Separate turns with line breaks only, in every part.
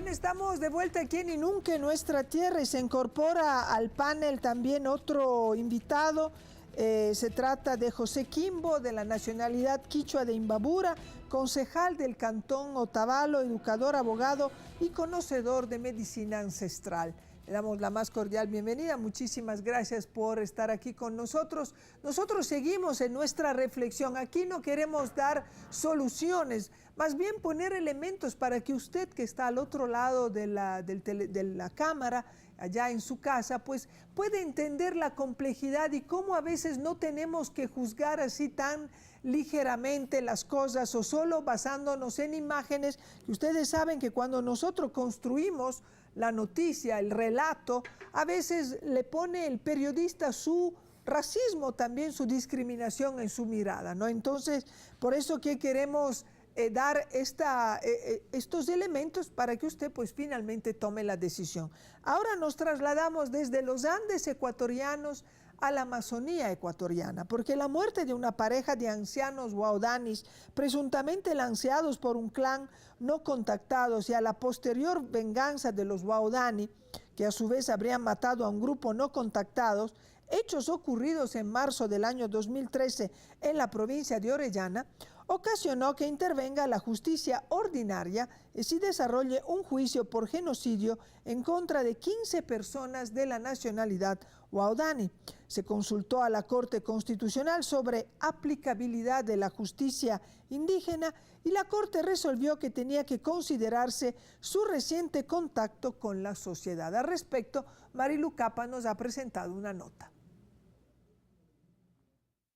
estamos de vuelta aquí en Inunque, nuestra tierra, y se incorpora al panel también otro invitado. Se trata de José Quimbo, de la nacionalidad quichua de Imbabura, concejal del Cantón Otavalo, educador, abogado y conocedor de medicina ancestral. Le damos la más cordial bienvenida. Muchísimas gracias por estar aquí con nosotros. Nosotros seguimos en nuestra reflexión. Aquí no queremos dar soluciones, más bien poner elementos para que usted, que está al otro lado de la cámara, allá en su casa, pues puede entender la complejidad y cómo a veces no tenemos que juzgar así tan ligeramente las cosas o solo basándonos en imágenes. Ustedes saben que cuando nosotros construimos la noticia, el relato, a veces le pone el periodista su racismo, también su discriminación en su mirada, ¿no? Entonces, por eso que queremos dar estos elementos para que usted pues finalmente tome la decisión. Ahora nos trasladamos desde los Andes ecuatorianos a la Amazonía ecuatoriana, porque la muerte de una pareja de ancianos guaudanis, presuntamente lanceados por un clan no contactados, y a la posterior venganza de los guaudani, que a su vez habrían matado a un grupo no contactados, hechos ocurridos en marzo del año 2013 en la provincia de Orellana, ocasionó que intervenga la justicia ordinaria y se desarrolle un juicio por genocidio en contra de 15 personas de la nacionalidad guaudani. Se consultó a la Corte Constitucional sobre aplicabilidad de la justicia indígena y la Corte resolvió que tenía que considerarse su reciente contacto con la sociedad. Al respecto, Marilu Capa nos ha presentado una nota.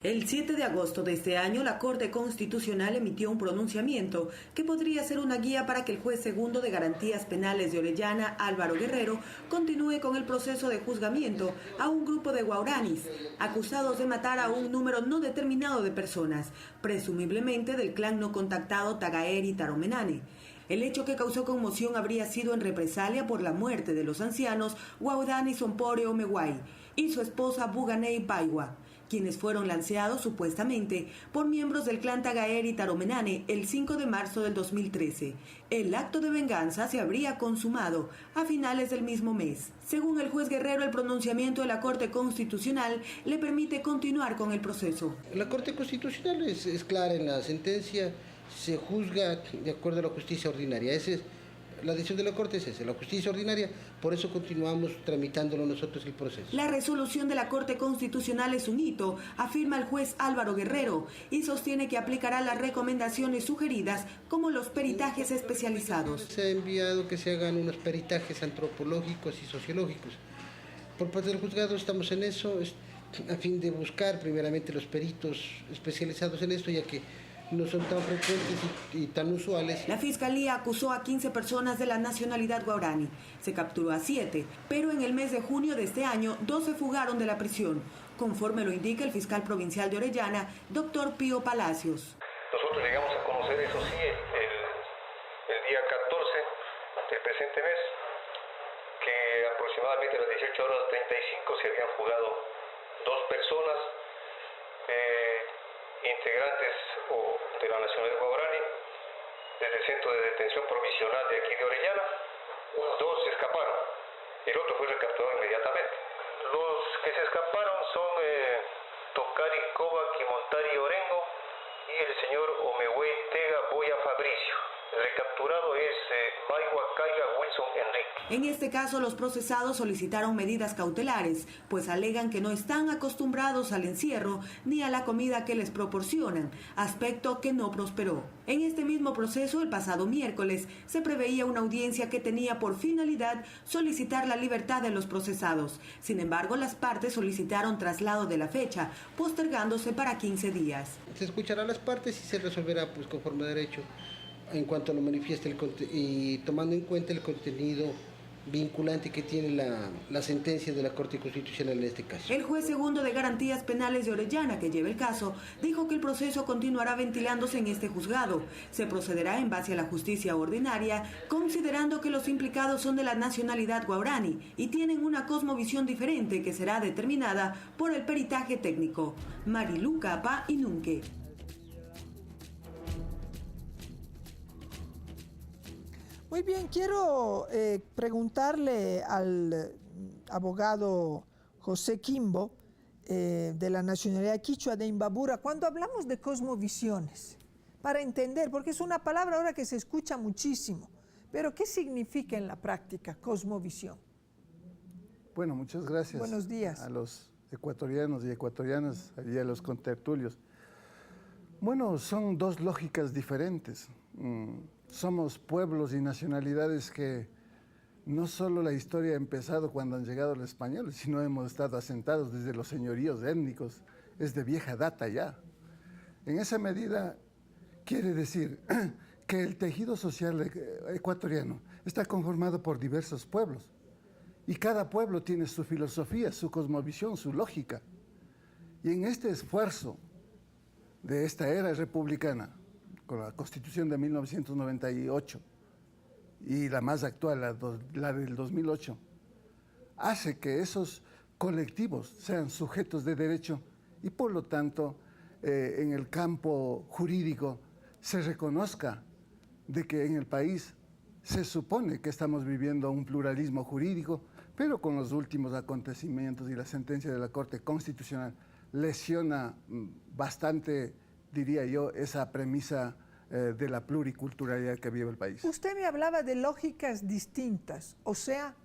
El 7 de agosto de este año, la Corte Constitucional emitió un pronunciamiento que podría ser una guía para que el juez segundo de Garantías Penales de Orellana, Álvaro Guerrero, continúe con el proceso de juzgamiento a un grupo de guaraníes acusados de matar a un número no determinado de personas, presumiblemente del clan no contactado Tagaeri Taromenane. El hecho que causó conmoción habría sido en represalia por la muerte de los ancianos Guaudani Sompore Omeguay y su esposa Buganei Baiwa, quienes fueron lanceados supuestamente por miembros del clan Tagaeri Taromenane el 5 de marzo del 2013. El acto de venganza se habría consumado a finales del mismo mes. Según el juez Guerrero, el pronunciamiento de la Corte Constitucional le permite continuar con el proceso.
La Corte Constitucional es clara en la sentencia, se juzga de acuerdo a la justicia ordinaria. La decisión de la Corte es esa, la justicia ordinaria, por eso continuamos tramitándolo nosotros el proceso.
La resolución de la Corte Constitucional es un hito, afirma el juez Álvaro Guerrero, y sostiene que aplicará las recomendaciones sugeridas como los peritajes especializados.
Se ha enviado que se hagan unos peritajes antropológicos y sociológicos. Por parte del juzgado estamos en eso, a fin de buscar primeramente los peritos especializados en esto, ya que no son tan frecuentes y tan usuales.
La Fiscalía acusó a 15 personas de la nacionalidad guaraní. Se capturó a 7, pero en el mes de junio de este año, 2 se fugaron de la prisión, conforme lo indica el fiscal provincial de Orellana, doctor Pío Palacios.
Nosotros llegamos a conocer, eso sí, el día 14 del presente mes, que aproximadamente a las 18:35 se habían fugado 2 personas, integrantes de la nacionalidad guaraní, desde el centro de detención provisional de aquí de Orellana. 2 se escaparon, el otro fue recapturado inmediatamente. Los que se escaparon son Tocari Koba Kimontari Orengo y el señor Omehue Tega Boya Fabricio. El recapturado es Baiwa Caiga Wilson Enrique.
En este caso, los procesados solicitaron medidas cautelares, pues alegan que no están acostumbrados al encierro ni a la comida que les proporcionan, aspecto que no prosperó. En este mismo proceso, el pasado miércoles, se preveía una audiencia que tenía por finalidad solicitar la libertad de los procesados. Sin embargo, las partes solicitaron traslado de la fecha, postergándose para 15 días.
Se escuchará a las partes y se resolverá pues conforme a derecho, en cuanto lo manifieste y tomando en cuenta el contenido vinculante que tiene la sentencia de la Corte Constitucional en este caso.
El juez segundo de Garantías Penales de Orellana, que lleva el caso, dijo que el proceso continuará ventilándose en este juzgado. Se procederá en base a la justicia ordinaria, considerando que los implicados son de la nacionalidad guaraní y tienen una cosmovisión diferente que será determinada por el peritaje técnico. Marilu Capa, Inunque.
Muy bien, quiero preguntarle al abogado José Quimbo, de la nacionalidad quichua de Imbabura, cuando hablamos de cosmovisiones, para entender, porque es una palabra ahora que se escucha muchísimo, pero ¿qué significa en la práctica cosmovisión?
Bueno, muchas gracias.
Buenos días.
A los ecuatorianos y ecuatorianas, y a los contertulios. Bueno, son dos lógicas diferentes. Somos pueblos y nacionalidades que no solo la historia ha empezado cuando han llegado los españoles, sino hemos estado asentados desde los señoríos étnicos, es de vieja data ya. En esa medida, quiere decir que el tejido social ecuatoriano está conformado por diversos pueblos y cada pueblo tiene su filosofía, su cosmovisión, su lógica. Y en este esfuerzo de esta era republicana, con la Constitución de 1998, y la más actual, la del 2008, hace que esos colectivos sean sujetos de derecho y por lo tanto en el campo jurídico se reconozca de que en el país se supone que estamos viviendo un pluralismo jurídico, pero con los últimos acontecimientos y la sentencia de la Corte Constitucional lesiona bastante, diría yo, esa premisa de la pluriculturalidad que vive el país.
Usted me hablaba de lógicas distintas, o sea,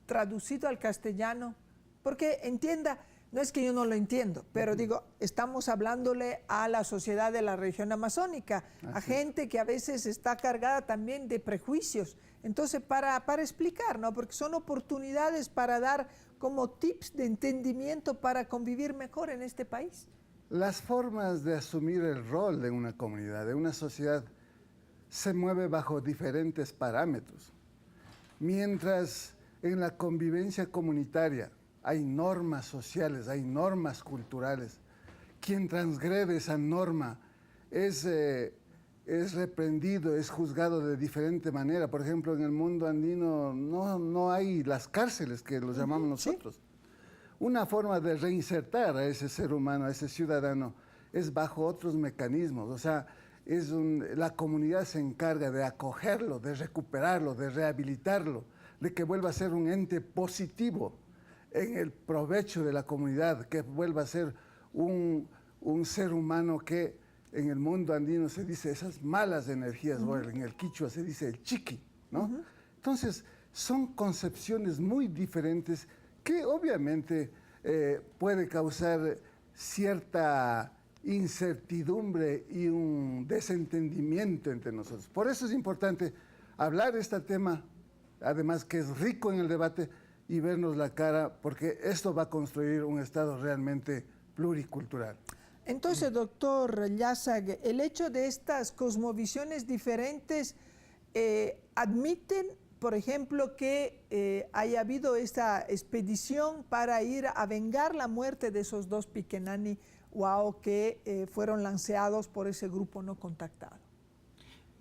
traducido al castellano, porque entienda, no es que yo no lo entiendo, pero digo, estamos hablándole a la sociedad de la región amazónica, a gente que a veces está cargada también de prejuicios. Entonces, para explicar, ¿no? Porque son oportunidades para dar como tips de entendimiento para convivir mejor en este país.
Las formas de asumir el rol de una comunidad, de una sociedad, se mueve bajo diferentes parámetros. Mientras en la convivencia comunitaria hay normas sociales, hay normas culturales, quien transgrede esa norma es reprendido, es juzgado de diferente manera. Por ejemplo, en el mundo andino no hay las cárceles que los llamamos nosotros. Sí. Una forma de reinsertar a ese ser humano, a ese ciudadano, es bajo otros mecanismos. O sea, la comunidad se encarga de acogerlo, de recuperarlo, de rehabilitarlo, de que vuelva a ser un ente positivo en el provecho de la comunidad, que vuelva a ser un ser humano que en el mundo andino se dice esas malas energías, o en el quichua se dice el chiqui, ¿no? Entonces, son concepciones muy diferentes que obviamente puede causar cierta incertidumbre y un desentendimiento entre nosotros. Por eso es importante hablar de este tema, además que es rico en el debate, y vernos la cara, porque esto va a construir un Estado realmente pluricultural.
Entonces, doctor Llasag, el hecho de estas cosmovisiones diferentes admiten, por ejemplo, que haya habido esta expedición para ir a vengar la muerte de esos dos Piquenani Huao que fueron lanceados por ese grupo no contactado.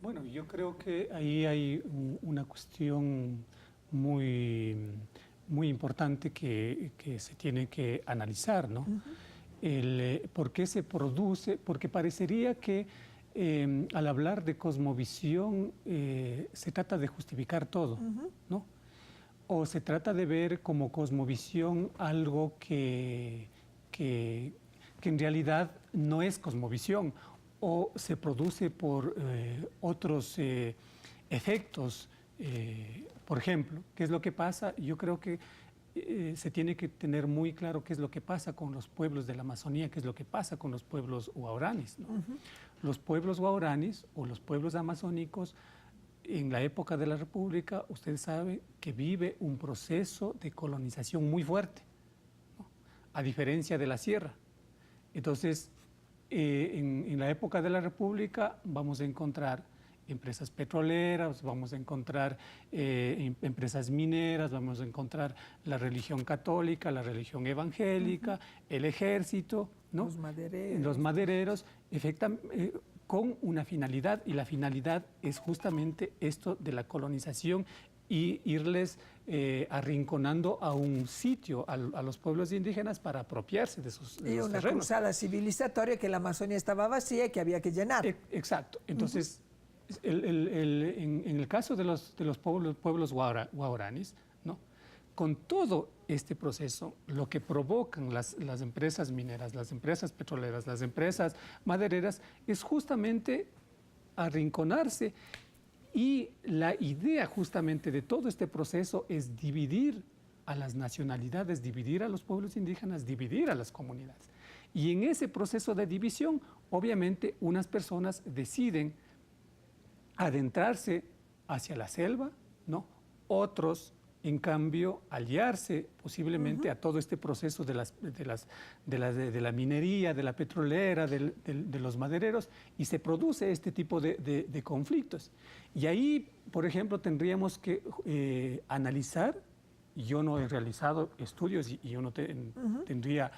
Bueno, yo creo que ahí hay una cuestión muy importante que se tiene que analizar, ¿no? ¿Por qué se produce? Porque parecería que al hablar de cosmovisión se trata de justificar todo, ¿no? O se trata de ver como cosmovisión algo que en realidad no es cosmovisión, o se produce por otros efectos. Por ejemplo, ¿qué es lo que pasa? Yo creo que se tiene que tener muy claro qué es lo que pasa con los pueblos de la Amazonía, qué es lo que pasa con los pueblos huauranis, ¿no? Los pueblos huauranis o los pueblos amazónicos, en la época de la República, ustedes saben que vive un proceso de colonización muy fuerte, ¿no? A diferencia de la sierra. Entonces, en la época de la República vamos a encontrar empresas petroleras, vamos a encontrar empresas mineras, vamos a encontrar la religión católica, la religión evangélica, el ejército, ¿no? Los madereros, con una finalidad, y la finalidad es justamente esto de la colonización y irles arrinconando a un sitio a los pueblos indígenas para apropiarse de sus terrenos. Y una
cruzada civilizatoria, que la Amazonía estaba vacía y que había que llenar.
Exacto. Entonces, En el caso de los pueblos guaraníes, ¿no? Con todo este proceso, lo que provocan las empresas mineras, las empresas petroleras, las empresas madereras, es justamente arrinconarse, y la idea justamente de todo este proceso es dividir a las nacionalidades, dividir a los pueblos indígenas, dividir a las comunidades. Y en ese proceso de división, obviamente, unas personas deciden adentrarse hacia la selva, ¿no? Otros, en cambio, aliarse posiblemente a todo este proceso de la minería, de la petrolera, de los madereros, y se produce este tipo de conflictos. Y ahí, por ejemplo, tendríamos que analizar. Yo no he realizado estudios y yo no tendría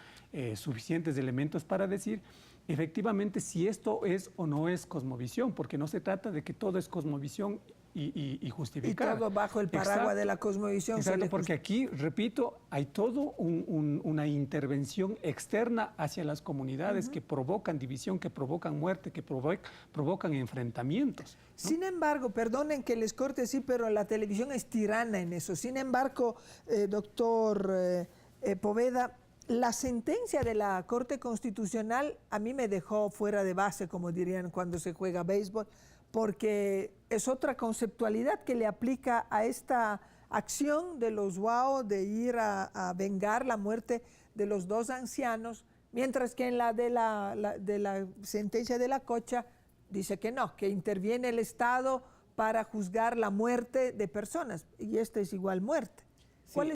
suficientes elementos para decir efectivamente si esto es o no es cosmovisión, porque no se trata de que todo es cosmovisión y justificar.
Y todo bajo el paraguas de la cosmovisión.
Exacto, porque aquí, repito, hay todo una intervención externa hacia las comunidades que provocan división, que provocan muerte, que provocan enfrentamientos, ¿no?
Sin embargo, perdonen que les corte, sí, pero la televisión es tirana en eso. Sin embargo, doctor Poveda, la sentencia de la Corte Constitucional a mí me dejó fuera de base, como dirían cuando se juega béisbol, porque es otra conceptualidad que le aplica a esta acción de los Wao de ir a vengar la muerte de los dos ancianos, mientras que en la de la sentencia de la Cocha dice que no, que interviene el Estado para juzgar la muerte de personas, y esta es igual muerte.
Sí.